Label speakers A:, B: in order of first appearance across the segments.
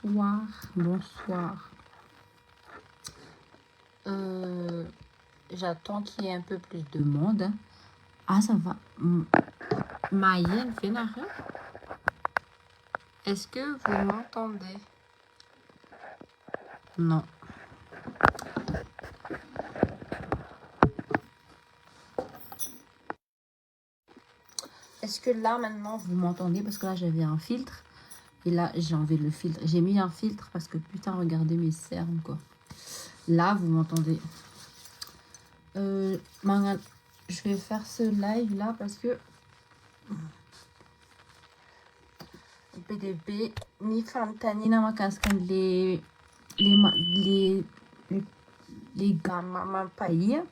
A: Bonsoir. J'attends qu'il y ait un peu plus de monde. Ah, ça va. Maïen, Vénareux. Est-ce que vous m'entendez? Non. Est-ce que là, maintenant, vous m'entendez? Parce que là, j'avais un filtre. Et là, j'ai enlevé le filtre. J'ai mis un filtre parce que, putain, regardez mes cernes, quoi. Là, vous m'entendez. Je vais faire ce live là parce que PDB ni Fantani na makaskan les gamma païa.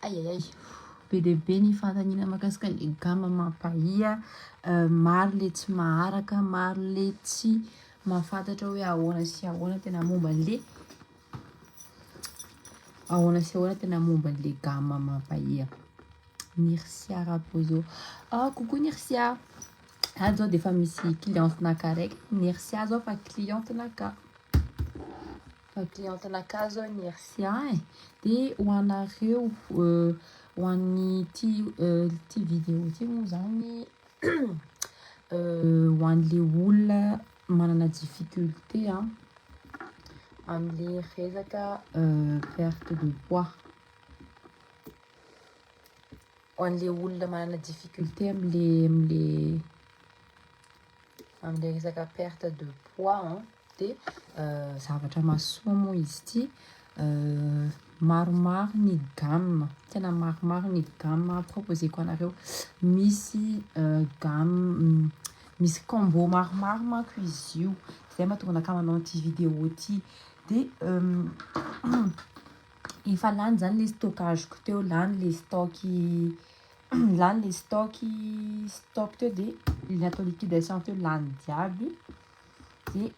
A: Aïe. PDB ni Fantani na makaskan les gamma païa. Maro le tsy maharaka, maro le tsy mahafantatra hoe ahoana sy ahoana tena momba le ahoana sy ahoana tena momba le gamma païa. Nirsia Raposo. Ah, coucou Nirsia. Ah, zao defa misy cliente-naka raiky. Nirsia zao fa cliente-naka. Fa cliente-naka zao Nirsia e. De ho anareo ho an'ny ty vidéo ty moa zany ho an'le olona manana difficulté am'le resaka perte de poids. Ho an'le olona manana difficulté am'le resaka perte de poids de zavatra mahasoa moa izy ty. Maromaro ny gamme, tena maromaro ny gamme proposeko anareo. Misy gamme, misy combo maromaro manko izy io. Zay mahatonga anakahy manao ty vidéo ty. De efa lany zany le stockageko teo, lany le stock teo de natao liquidation teo lany jiaby. De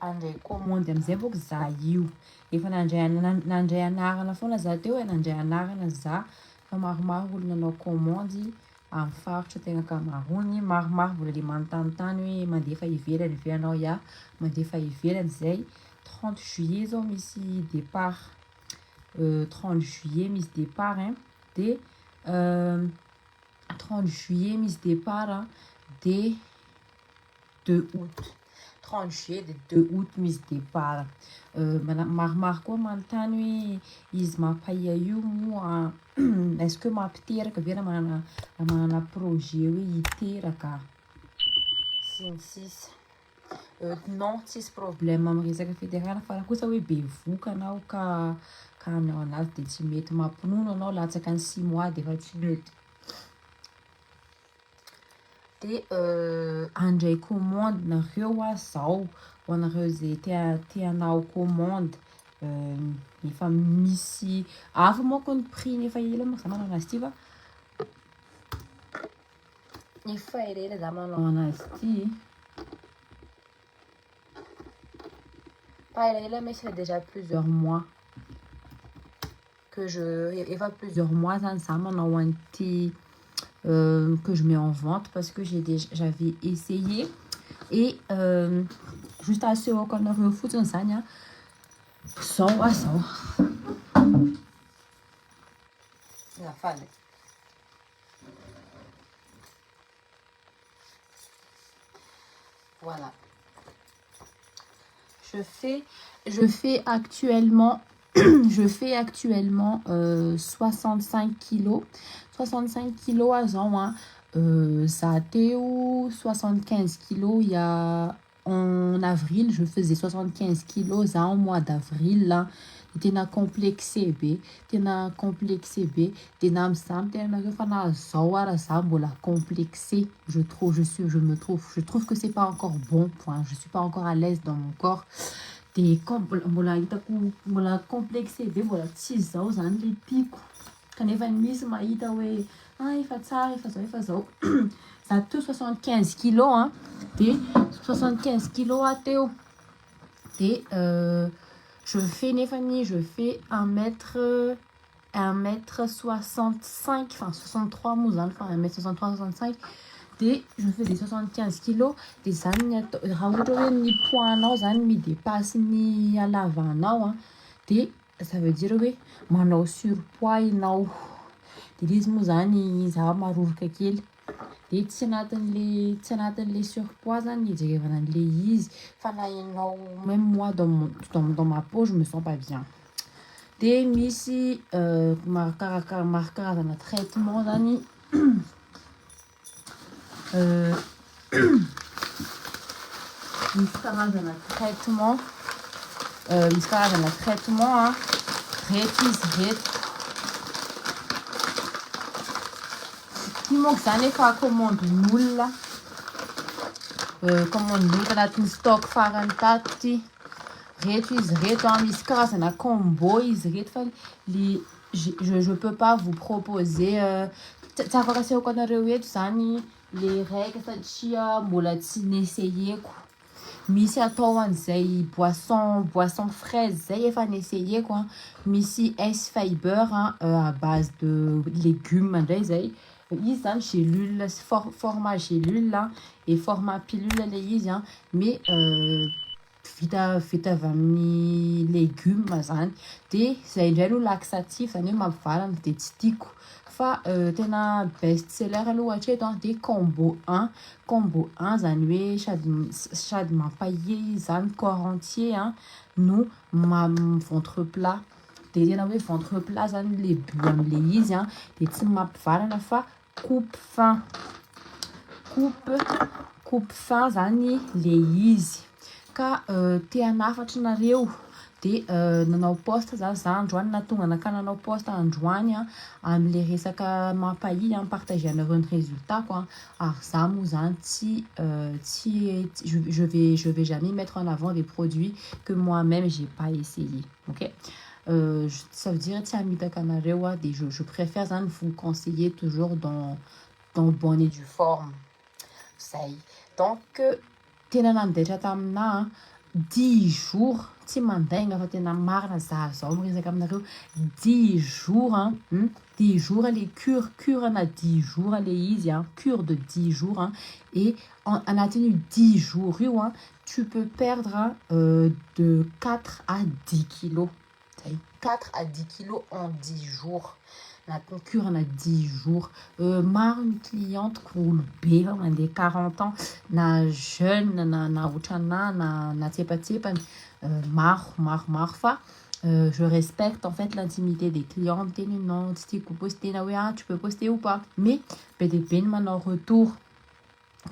A: andray commande amizay bôko za io. Efa nandray anarana foana za teo, nandray anarana za fa maromaro olo nanao commande amin'ny faritra tegna ankamaroany. Maromaro mbola le manontany hoe mandefa ivelany ve anao? Ya, mandefa ivelany zay. 30 juillet zao misy départ. 30 juillet misy départ de 30 juillet misy départ de 2 août. 30 juillet de 2 août misy départ. Maromaro koa manontany hoe izy mampaia io moa est-ce que mampiteraka ve raha manana projet hoe hiteraka? Sisy. Non, tsisy problème amin'ny resaka fiterana fa raha kosa hoe be voka anao ka anao anazy de tsy mety. Mampinono anao latsaka ny 6 mois de efa tsy mety. De andray commande nareo zao ho anareo zay tianao commande. Efa misy hafa manko ny prix nefa ela moa za manao anazy ty fa efa ela za manao anazy ty. Pas ela mais ça fait déjà plusieurs mois que plusieurs mois ça manao an'ty que je mets en vente parce que j'avais essayé et juste assez au qu'on aurait foutu en sagne sans la falle. Voilà. Je fais actuellement 65 kilos. 65 kilos à Zan. Ça a été 75 kilos il y a en avril. Je faisais 75 kilos ça en mois d'avril là. Tena complexé B. Tena complexé. Je trouve que c'est pas encore bon point. Je suis pas encore à l'aise dans mon corps. De mbola complexé be mbola tsy zao zany le tiako kanefa misy mahita hoe efa tsara efa zao ça tout 75 kilos de 75 kilos ateo de je fais 1m65 enfin 63 mois enfin 1m63 65 de je faisais 75 kilos de zany raha ohatra hoe ny poids-nao zany midépasse ny halavanao de ça veut dire hoe manao surpoids ianao. De izy moa zany zava-maroroka kely de tsy anatin'le surpoids zany ijerevana an'le izy fa na ianao même moi dans ma peau je me sens pas bien. De misy karazana traitement zany misy karazana traitement reto izy reto ty moa zany efa commande-n'olona anatin'ny stock farany tato ty reto izy reto misy karazana combo izy reto fa je peux pas vous proposer tsy afaka asehoko anareo eto zany le raika satria mbola tsy neseyeko. Misy atao an'izay boisson fraise zay efa neseyeko misy S-fiber à base de légumes ndray zay izy zany gélule format gélule et format pilule le izy mais vita avy amin'ny légumes zany de zay indray no laxatif zany hoe mampivalana de tsy tiako fa tena best seller aloha hatreto de combo 1 zany hoe sady mampahier zany corps entier no ventre plat de tena hoe ventre plat zany le but am'le izy de tsy mampivalana fa coupe fin zany le izy ka te hanafatra nareo de nanao poste za androany na tonga nakany nanao poste androany am'le resaka mampahier partager anareo ny résultat quoi ary za moa zany je vais jamais mettre en avant des produits que moi-même j'ai pas essayé. OK, ça veut dire tsy hamitaka anareo de je préfère zany vous conseiller toujours dans bonne et due forme zay. Donc tena nandaitra tamina 10 jours tsy mandaigna fa tena marina zao miresaka aminareo 10 jours 10 jours les cure na 10 jours les izy cure de 10 jours et anatin'io 10 jours io tu peux perdre de 4 à 10 kilos 4 à 10 kilos en 10 jours. La cure en a 10 jours. Une cliente cool bé, on a des 40 ans, na jeune, na ouchana, na tsepa, mar fa. Je respecte en fait l'intimité des clients. Non, tu peux poster ou pas. Mais PDP en retour.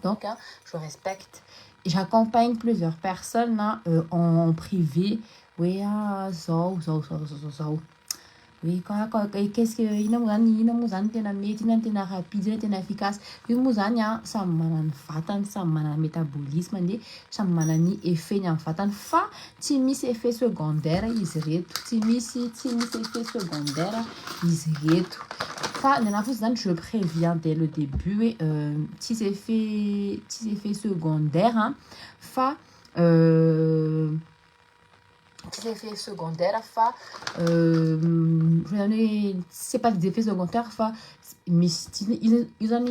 A: Donc, je respecte. J'accompagne plusieurs personnes en privé. Oui, ça. Oui, qu'est-ce que ina moa zany tena mety ina tena rapide ina tena efficace io moa zany samy manana ny vatany samy manana métabolisme de samy manana ny effet-ny amin'ny vatany fa tsy misy effet secondaire izy reto tsy misy effet secondaire izy reto fa nena fotsy zany je préviens dès le début tsy effet secondaire fa des effets secondaires c'est pas des effets secondaires ils ont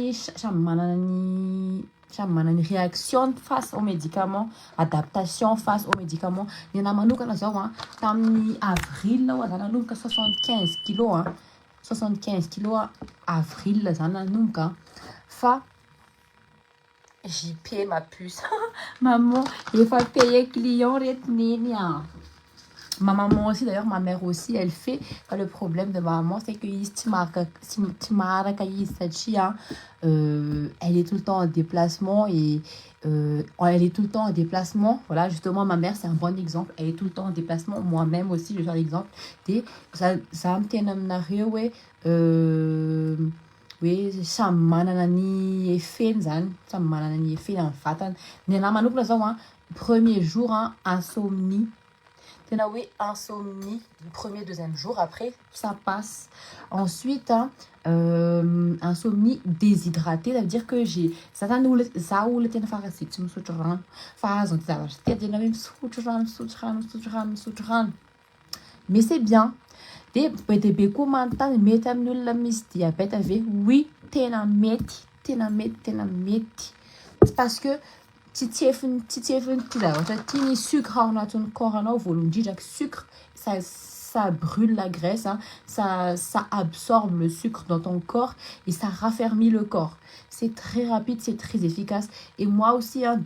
A: une réaction face aux médicaments, adaptation face aux médicaments. Il y en a manokana zao tamin'ny avril zany nanomboka 75 kilos 75 kilos avril zany nanomboka fa JP ma puce maman efa payé client retenir ma maman aussi d'ailleurs ma mère aussi elle fait le problème de ma maman c'est que elle est tout le temps en déplacement et elle est tout le temps en déplacement. Voilà, justement ma mère c'est un bon exemple, elle est tout le temps en déplacement. Moi-même aussi je suis l'exemple de ça me tient aminareo samy manana ny effet zany samy manana ny effet amin'ny vatana. Ny anahy manokana zao premier jour insomnie tena hoe insomnie le premier deuxième jour après ça passe. Ensuite insomnie déshydratée, ça veut dire que j'ai ça olona tena farasy tsy misotro rano fa azony zavatra tia tena hoe misotro rano mais c'est bien. De be koa manontany mety amin'ny olona misy diabète ave oui tena mety tena mety parce que titefiny tiny sucre ao anatin'ny corps anao voalohany indrindra sucre ça brûle la graisse, hein, ça absorbe le sucre dans ton corps et ça raffermit le corps. C'est très rapide, c'est très efficace. Et moi aussi, hein,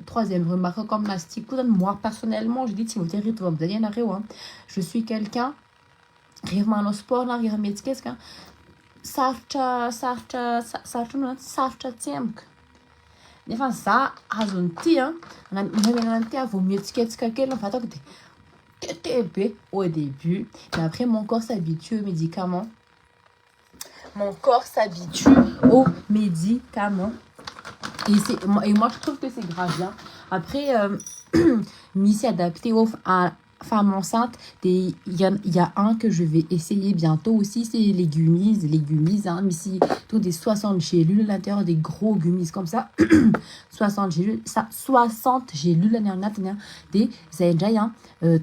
A: troisième remarque comme Nasty, moi personnellement, je dis si vous hein, je suis quelqu'un qui au sport, nefa za azony ty ty vao mihetsiketsika kely vatako de tete au début, mais après mon corps s'habitue aux médicaments. Et moi je trouve que c'est grave bien. Après m'y s'est adapté à femme enceinte. Il y a un que je vais essayer bientôt aussi, c'est les gummies, hein, mais si tous des 60 gélules à l'intérieur, des gros gummies comme ça. 60 gélules des hein,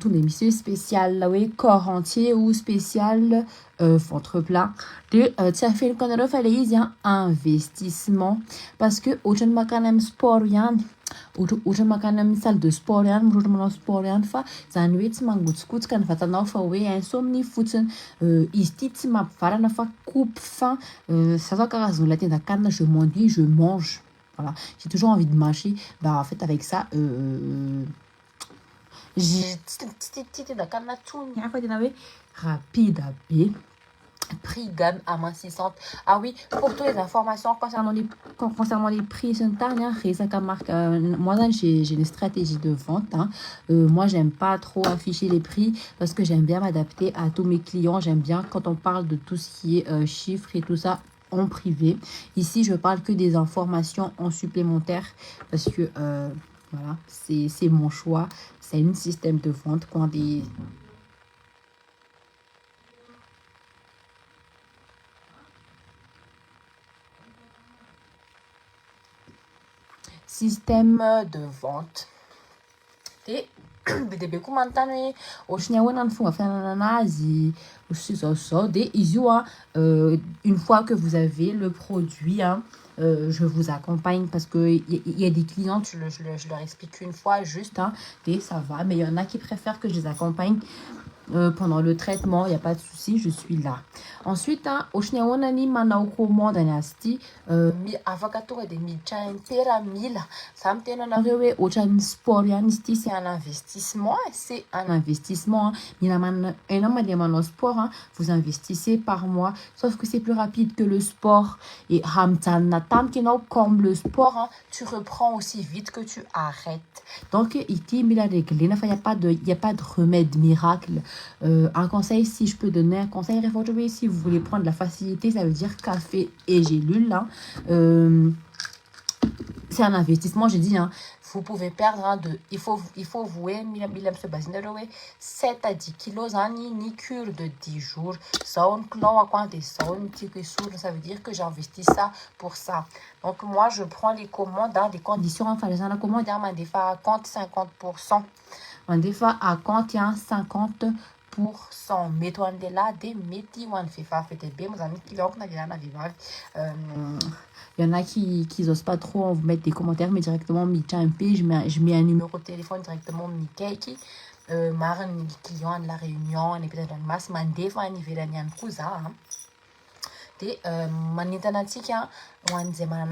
A: tous les messieurs spéciales là, oui, corps entier ou spécial ventre plat. Ça fait le canard fallait un investissement parce que au jeune macanam sport yan ohatra makany amin'ny salle de sport ihany miroatra manao sport ihany fa zany hoe tsy mangotsikotsika ny vatanao fa hoe insomnie fotsiny izy ity tsy mampivarana fa coupe fin ça soit karazana la tendakanina je m'ennuie je mange voilà j'ai toujours envie de mâcher bah en fait avec ça j'ai tendakanina tsony hafa tena hoe rapide be prix gamme amincissante. Ah oui, pour toutes les informations concernant les prix, moi j'ai une stratégie de vente. Hein. Moi, j'aime pas trop afficher les prix parce que j'aime bien m'adapter à tous mes clients. J'aime bien quand on parle de tout ce qui est chiffres et tout ça en privé. Ici, je parle que des informations en supplémentaire parce que voilà, c'est mon choix. C'est un système de vente quand des... système de vente. Et bebe kumantani oshnia wena nfunga fana nazi une fois que vous avez le produit hein, je vous accompagne parce que il y a des clients je leur explique une fois juste hein, et ça va mais il y en a qui préfèrent que je les accompagne pendant le traitement, il n'y a pas de souci, je suis là. Ensuite, au Shneonani Manao commande un asti, mi avakato et des midchain pera mille. Ça me tient à rewe au chan sport yanisti, c'est un investissement, Il y a un homme sport, hein, vous investissez par mois, sauf que c'est plus rapide que le sport. Et Hamtan Natam qui comme le sport, hein, tu reprends aussi vite que tu arrêtes. Donc, il n'y a pas de remède miracle. Un conseil, si je peux donner un conseil, si vous voulez prendre la facilité, ça veut dire café et gélule. Hein. C'est un investissement, j'ai dit. Hein. Vous pouvez perdre hein, il faut vouer 7 à 10 kilos ni cure de 10 jours. Ça veut dire que j'investis ça pour ça. Donc moi, je prends les commandes dans des conditions. Enfin, les commandes, des fois à compte 50%. Des fois à compte 50%. Mettons de là des métiers ou un fait bien, il y en a qui n'osent pas trop vous mettre des commentaires, mais directement, je mets un numéro de téléphone directement, Mikeki. Marne client de la réunion, et peut-être un masse, mandé, faut un niveau d'un cousin. Et manitanatika, on a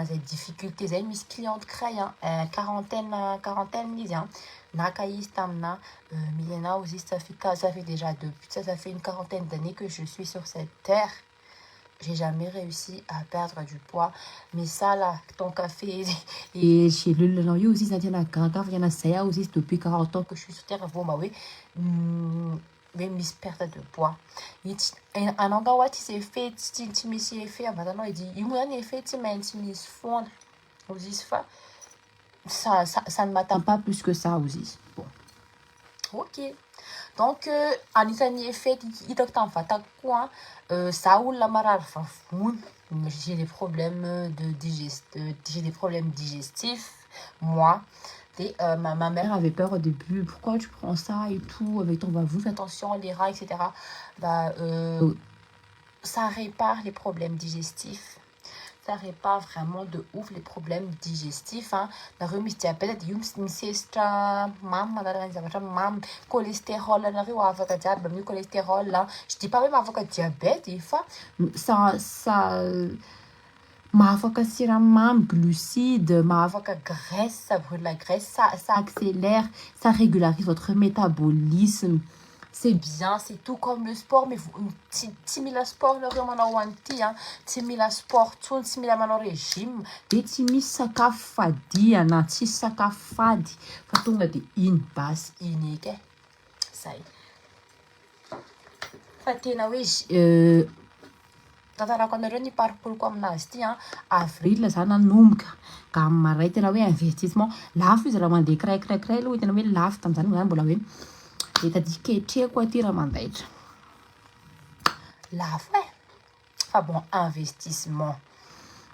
A: des difficultés, j'ai mis client de créa, quarantaine, disant. Nakaïstamna, Milena aussi, ça fait déjà depuis ça fait une quarantaine d'années que je suis sur cette terre. J'ai jamais réussi à perdre du poids. Mais ça, là, ton café et chez le Lenoyo aussi, ça tient à Gaga, il y en a ça aussi depuis 40 ans que je suis sur terre. Bon, bah oui, même perte de poids. Un endroit où il s'est fait, maintenant il dit, il m'a fait, tu m'as intimidé, fond, aussi, ça ne m'atteint pas plus que ça aussi. Bon. Ok. Donc, Anita n'y fait, il docte en fait quoi ça ou la marare j'ai des problèmes j'ai des problèmes digestifs, moi. Et ma mère avait peur au début, pourquoi tu prends ça et tout, avec ton bavou, fais attention, les rats, etc. Bah, ça répare les problèmes digestifs. ça répare vraiment de ouf les problèmes digestifs. Hein. La remise diabète, cholestérol, cholestérol. Je dis pas même avocat diabète, ça mahafaka siramamy, glucides, mahafaka graisse, ça brûle la graisse, ça accélère, ça régularise votre métabolisme. C'est bien, c'est tout comme le sport, mais tsy mila sport nareo manao an'ity, tsy mila sport tsony, tsy mila manao régime, de tsy misy sakafo fadia na tsisy sakafo fady fa tonga de iny basy iny eky zay. Fa tena hoe tantarako anareo ny paripoloko aminazy ity avril zany nanomboka ka maray tena hoe investissement lafo izy raha mandeha kiraikiray aloha tena hoe lafo tamin'izany zany mbola hoe etadi ketreko aty raha mandaitra lafo fa bon investissement.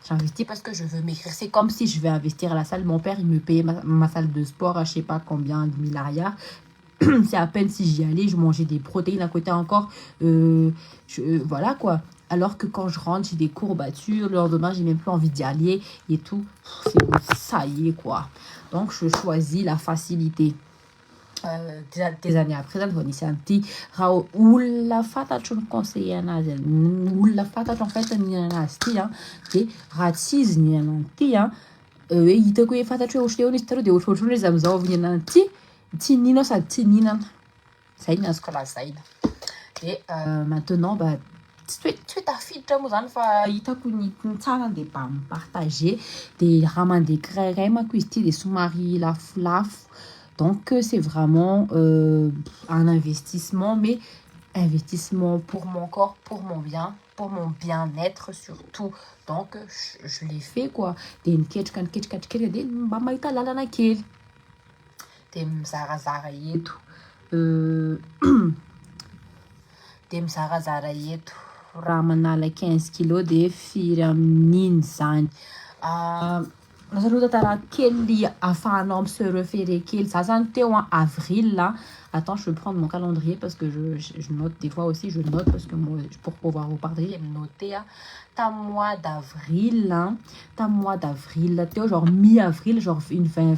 A: J'investis parce que je veux maigrir. C'est comme si je vais investir à la salle. Mon père, il me payait ma salle de sport à je sais pas combien de milliards. C'est à peine si j'y allais, je mangeais des protéines à côté encore. Voilà quoi. Alors que quand je rentre, j'ai des courbatures. Le lendemain, j'ai même plus envie d'y aller et tout. C'est bon, ça y est quoi. Donc, je choisis la facilité. Des années après, zany vao nisy an'ity raha olona fantatro ny conseiller anazy olona fantatro en fait nihinana azy ity de raha tsy izy nihinana an'ity hoe hitako hoe fantatro hoe ohatrany eo izy tareo de ohatrohatrany hoe izy amizao avy nihinana an'ity tsy nino sady tsy nihinana zay ny azoko lazaina de maintenant tsy hoe tafiditra moa zany fa hitako ny tsara de mba mipartager de raha mandeha kirairay manko izy ity de somary lafolafo. Donc, c'est vraiment un investissement, mais investissement pour mon corps, pour mon bien, pour mon bien-être surtout. Donc, je l'ai fait, quoi. De miketrika de mba mahita lalana kely. De mizarazara eto. De mizarazara eto. Raha manala 15 kilos de firy amin'iny zany. Aloha tantara kely ahafahanao se référer kely za zany teo avril là. Attends, je vais prendre mon calendrier parce que je note des fois aussi, je note parce que moi pour pouvoir vous partager, noter tamin'ny mois d'avril teo genre mi-avril, genre une fin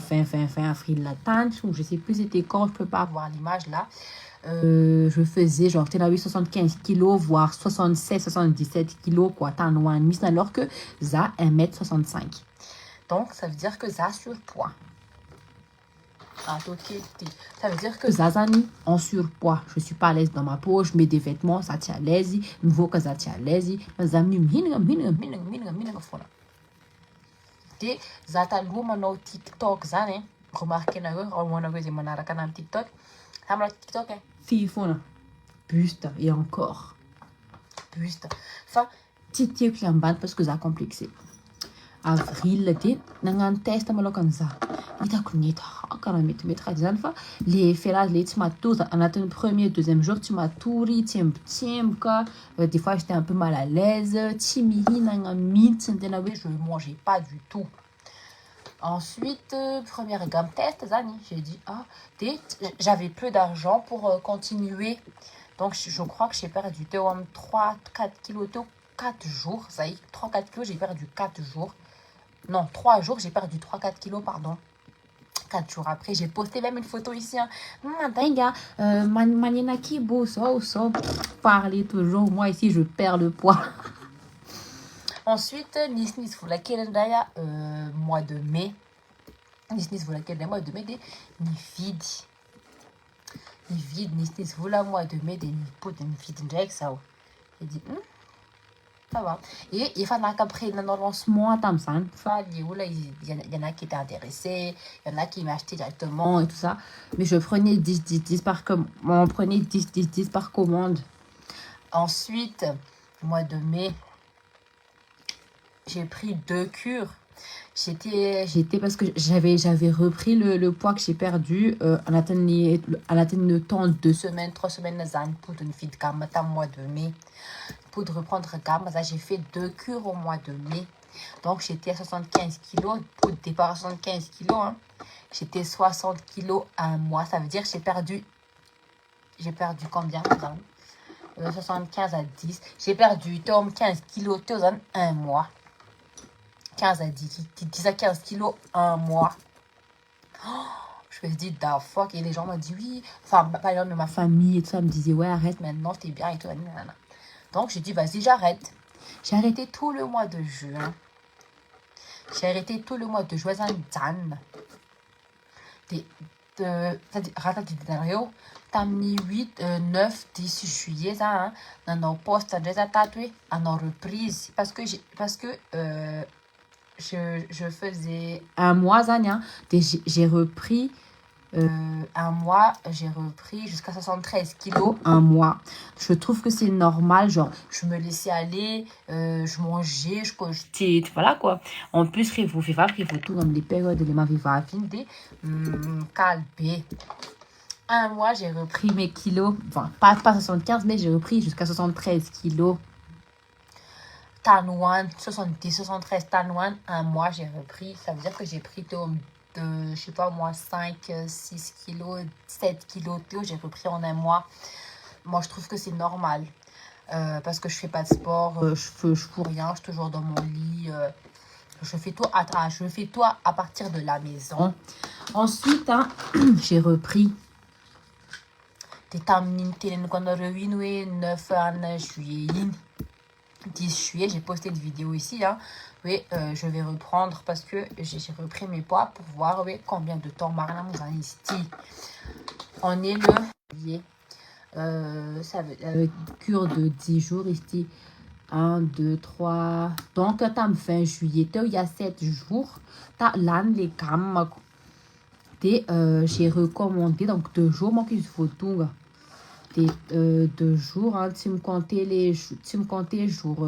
A: avril là tany ou je sais plus c'était quand, je peux pas avoir l'image là. Je faisais genre 75 kilos voire 76-77 kilos quoi tany hoany misy alors que za 1m65. Donc, ça veut dire que ça surpoids. Ça veut dire que ça en surpoids. Je suis pas à l'aise dans ma peau, je mets des vêtements, ça tient à l'aise. Nouveau que ça tient à l'aise. Mais amis, de za taloha manao TikTok zany remarqué nareo raha zay manaraka ana TikTok. Ça manao TikTok fille foana. Buste et encore. Buste. Fa tiatiako le ambany parce que za complexé. Avril de nagnano test malôka an'iza hitako nety karaha mety raha zany fa le felazy le tsy matory anatin'ny premier deuxième jour tsy matory tsemboka des fois j'étais un peu mal à l'aise tsy mihinagna mihitsy tena hoe je mangeais pas du tout. Ensuite première gamme test zany j'ai dit j'avais peu d'argent pour continuer donc je crois que j'ai perdu teo amin'ny 3-4 kilos teo 4 jours ça y est 3-4 kilos j'ai perdu 4 jours. Non, 3 jours, j'ai perdu 3-4 kilos, pardon. 4 jours après, j'ai posté même une photo ici. Parlez toujours, moi ici, je perds le poids. Ensuite, Nisnis vous laquelle mois de mai. Nisnis vous laquelle mois de mai, des vide. Nisnis vous la mois de mai, des vide, ça. J'ai dit, ça va. Et il fallait qu'après le lancement, il y en a qui étaient intéressés, il y en a qui m'achetaient directement et tout ça. Mais je prenais 10 par commande. Ensuite, mois de mai, j'ai pris 2 cures. J'étais parce que j'avais repris le poids que j'ai perdu en atteignant le temps de 2 semaines, 3 semaines pour une fille de gamme mois de mai. Pour reprendre gamme, j'ai fait 2 cures au mois de mai. Donc j'étais à 75 kilos. Pour départ à 75 kilos, j'étais 60 kilos un mois. Ça veut dire que j'ai perdu combien 75 à 10. J'ai perdu 15 kilos dans un mois. 15 à 10 à 15 kilos un mois. Je me suis dit, da fuck. Et les gens m'ont dit, oui. Enfin, par exemple, ma famille et tout ça me disait, ouais, arrête maintenant, t'es bien et tout. Nanana. Donc, j'ai dit, vas-y, j'arrête. J'ai arrêté tout le mois de juin. J'ai arrêté tout le mois de juin. T'as mis 8, 9, 10 juillet, ça, hein. Dans nos postes, déjà tatoué, à nos reprises. Parce que je faisais un mois, Zania. J'ai repris. Un mois, j'ai repris jusqu'à 73 kilos un mois. Je trouve que c'est normal, genre, je me laissais aller, je mangeais, voilà quoi. En plus, il faut tout dans les périodes de ma vie, calbé. Un mois, j'ai repris mes kilos, enfin, pas 75, mais j'ai repris jusqu'à 73 kilos. Tanouan, 70, 73 Tanouan, un mois, j'ai repris. Ça veut dire que j'ai pris de, je sais pas moi, 5, 6 kilos, 7 kilos, j'ai repris en un mois. Moi, je trouve que c'est normal. Parce que je fais pas de sport, je fous rien, je suis toujours dans mon lit. Je fais tout à partir de la maison. Ensuite, hein, j'ai repris. Quand on a revu 9 juillet. 10 juillet, j'ai posté une vidéo ici. Hein. Oui, je vais reprendre parce que j'ai repris mes poids pour voir oui, combien de temps Marina nous a ici. On est le juillet. Ça veut cure de 10 jours ici. 1, 2, 3. Donc, tu as fin juillet. Il y a 7 jours. Tu as l'an les gammes. J'ai recommandé. Donc, 2 jours. Moi, qu'il faut tout. 2 jours, hein, tu me comptais jour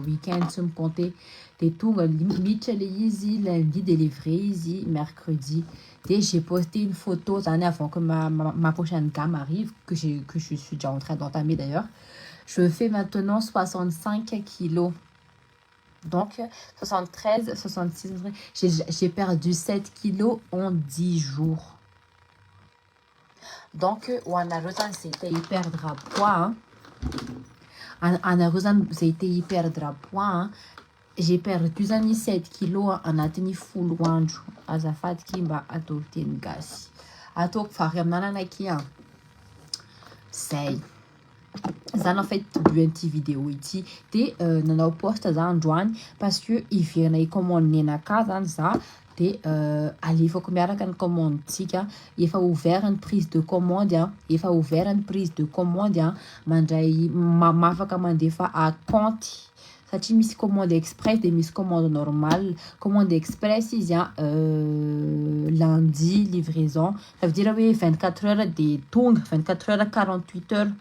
A: week-end, tu me comptais des tours limite easy, lundi délivré easy, mercredi. J'ai posté une photo l'année avant que ma prochaine gamme arrive, que je suis déjà en train d'entamer d'ailleurs. Je fais maintenant 65 kilos. Donc, 73, 66, j'ai perdu 7 kilos en 10 jours. Donc, Wanarosan, c'était y perdre poids. Wanarosan, c'était y perdre poids. J'ai perdu 7 kilos en atteint full wanju. Azafat kimba atokten gasi. Atok farem nananaki. Sei. Ça en fait une petite vidéo ici. Nana poste ça en joint parce que il vient commander na casa ça. Ali faut que miara kan commande tika il faut ouvert une prise de commande il faut ouvert une prise de commande mandai ma fa commander fa à compte ça tu mis commande express des mis commande normale commande express il y a lundi livraison ça veut dire oui 24 heures de tung 24 heures 48 heures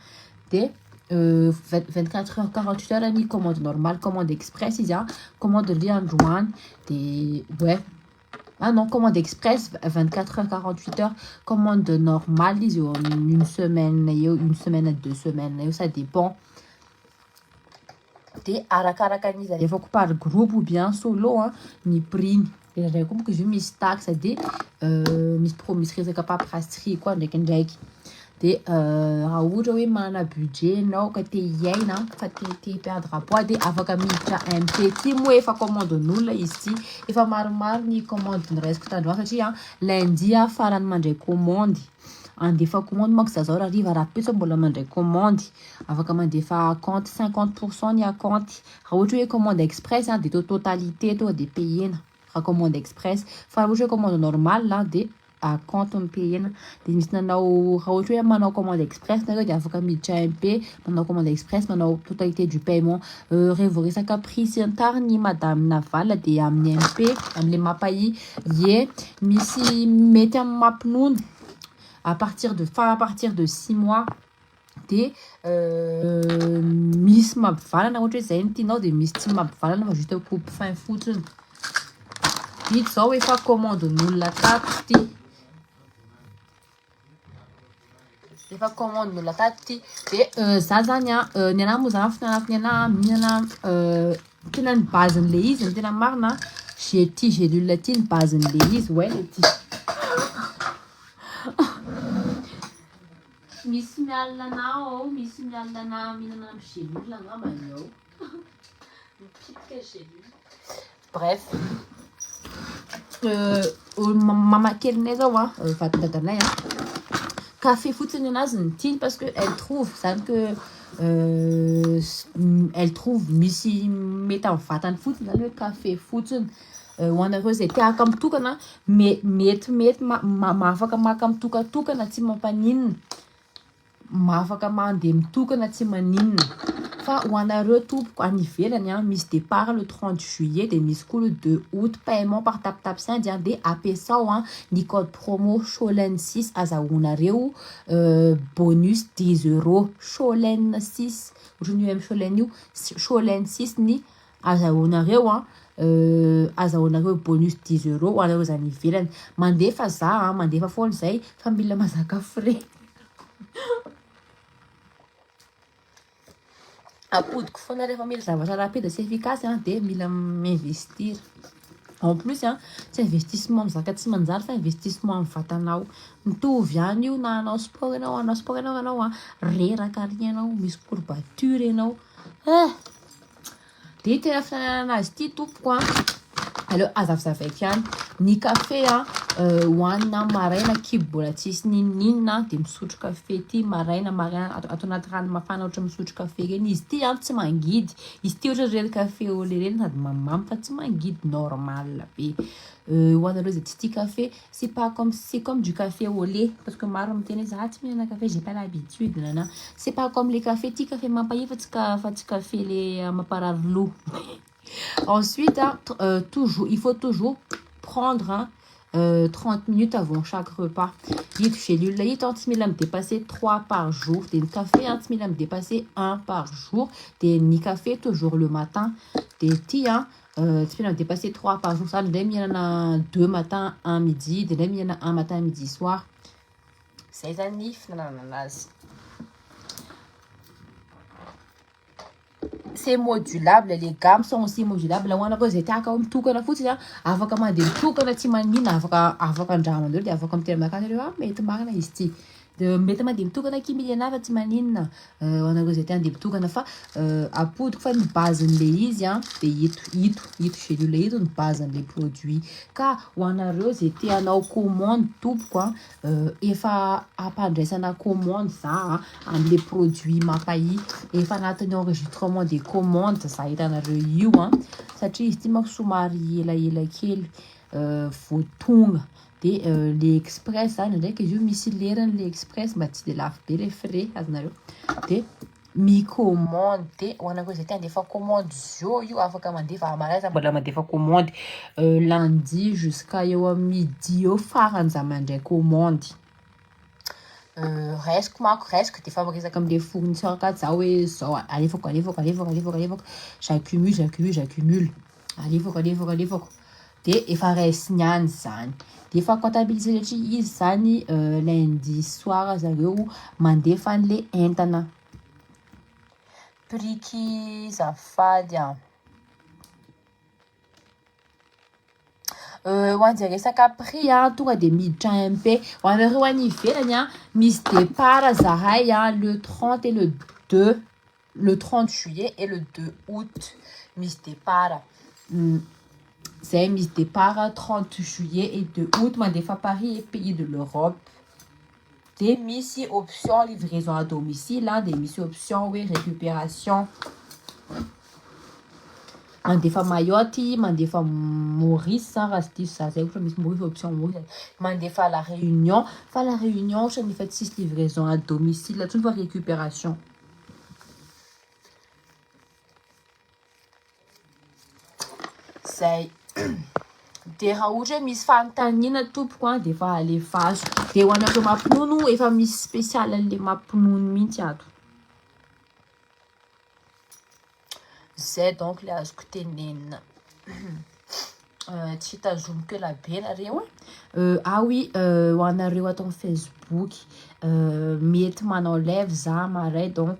A: de 24 heures 48 heures ni commande normale commande express il y a commande lien joint des ouais. Ah non, commande express, 24 heures, 48 heures. Commande normale, ils ont une semaine, 2 semaines. Ça dépend. Il faut que par groupe ou bien solo, hein, ni prix. Et comme que je me stack, ça dit, mis promis, c'est capable de faire quoi, aujourd'hui mana budget non que non fait perdre poids avant que mitra MP qui moi fa commande nous là ici il fa marmar ni commande ne reste que doit dire lundi à faire manger commande en des fois commande max ça arrive à rapide sur le manger commande avant que des fois compte 50% ni à compte aujourd'hui commande express hein de totalité toi des pays commande express fa aujourd'hui commande normale là des à compte on paye des misnanao raoutoué manao commande express n'a pas avocat mitcha MP manao commande express manao totalité du paiement révoquer sa caprice ni madame Naval de amni MP amli mapai ye misi mettez map nun à partir de 6 mois de miss map fala na outra gente não de miss map fala na juste coupe fin foot vite só e fa commande nulla tatti efa commande nulla tatti e zazania nena muzana fina mina tena ny base le izy ny tena marina j'ai lu latine base le izy ouais le ti misy mialina anao misy mialina na mihinana amin'ny gelule angambany ao mipitika gelule Bref. Mama-keliny zao a vaton-dadanay a café fotsiny anazy ny tiany parce que elle trouve zany que elle trouve misy mety amin'ny vatany fotsiny zany hoe café fotsiny ho anareo zay te haka mitokana mety mahafaka maka mitokatokana tsy mampaninona mahafaka mandeha mitokana tsy maninona fa ho anareo tompoko any ivelany a misy départ le 30 juillet de misy koa le 2 août paiement par tapitapy de ampiasao a ny code promo Cholène 6 azahoanareo bonus 10 € Cholène 6 ohatrany io Cholène io Cholène 6 ny azahoanareo a azahoanareo bonus 10 € ho anareo zany ivelany mandefa za mandefa foana zay fa mila mazaka frais apodiko foana rehefa mila zavatra rapide sy efficace de mila investir en plus tsy investissement mizaka tsy manjary fa investissement amin'ny vatanao mitovy ihany io na anao sport ianao reraka ary ianao misy courbature ianao de tena finanana azy ty tompoko aleo azavizavaiko ihany ny café hoanina maraina kibo mbola tsisy ninninina de misotro café ty maraina atao anaty rano mafana ohatra misotro café reny izy ty tsy mangidy izy ty ohatra reny café au lait reny sady mamimamy fa tsy mangidy normal be ho anareo zay tsy tia café c'est comme du café au lait parce que maro miteny za tsy mihinana café j'ai pas l'habitude nana c'est pas comme les cafés ty café mampahia fa tsy café le mamparary loha ensuite toujours il faut toujours prendre 30 minutes avant chaque repas. Hito gélule hito tsy mila dépasser 3 par jour. Des café tsy mila dépasser 1 par jour. Des ni café toujours le matin. Des tea tsy mila dépasser 3 par jour. Ça il y en a 2 matin, 1 midi. Des il y en a 1 matin, midi, soir. C'est un nif nananas. C'est modulable, les gammes sont aussi modulables. On a posé ta comme tout qu'on a foutu là, avant comment des tout qu'on a timani, avant quand j'ai amandé, avant comme tu m'as dit, mais tu m'as dit, de mettre ma dim tout qu'on a qui millionnaire timanine, on a posé un dim tout qu'on a fait, à poudre faire une base de l'Ésia, et it chez lui une base de produits, car on a rose était à nos commandes tout quoi, et fa à pas de ça na commande ça, les produits ma pays, et fa na tenir enregistrement des commandes ça est dans le you ça tu estime que soumari la kele fotung de les express ndraiky izy io misy lerany le express mba tsy de lafo be le frais azonareo de mi-commande de hoana koa zay ty andefa commande zio io afaka mandefa malaza mbola mandefa commande lundi jusqu'à eo à midi eo farany za mandray commande resiko mako resiko de fa miresaka amle fournisseur ka za hoe zao alefako j'accumule alefako de efa resiny ihany zany de efa comptabiliser satria izy zany lundi soir zareo mandefa an'le entana priky zafady ho anjay resaka prix tonga de miditra MP ho anareo any ivelany misy départ zahay le 30 et le 30 juillet et le 2 août misy départ c'est mis départ 30 juillet et 2 août mandefa Paris et pays de l'Europe des missi option livraison à domicile des missi option oui récupération mandefa Mayotte mandefa Maurice rastis ça c'est comme Maurice option Maurice mandefa la Réunion je n'ai fait 6 livraison à domicile là toute fois récupération c'est de raha ohatra hoe misy fanontaniana tompoko de efa alefazo de ho anareo mampinono efa misy spécial an'le mampinono mihitsy ato zay donc le azoko tenenina tsy tazomiko ela be nareo ah oui ho anareo ato amin'ny Facebook mety manao live za maray donc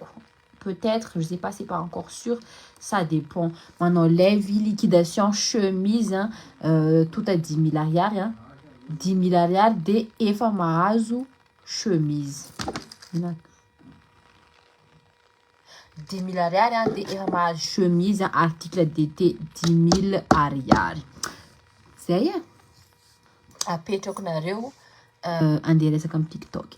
A: peut-être je sais pas c'est pas encore sûr ça dépend manao live liquidation chemise tout à 10 000 ariary 10 000 ariary de efa mahazo chemise 10 000 ariary dia efa mahazo chemise article d'été 10 000 ariary zay apetrako nareo andeha resaka amin'ny TikTok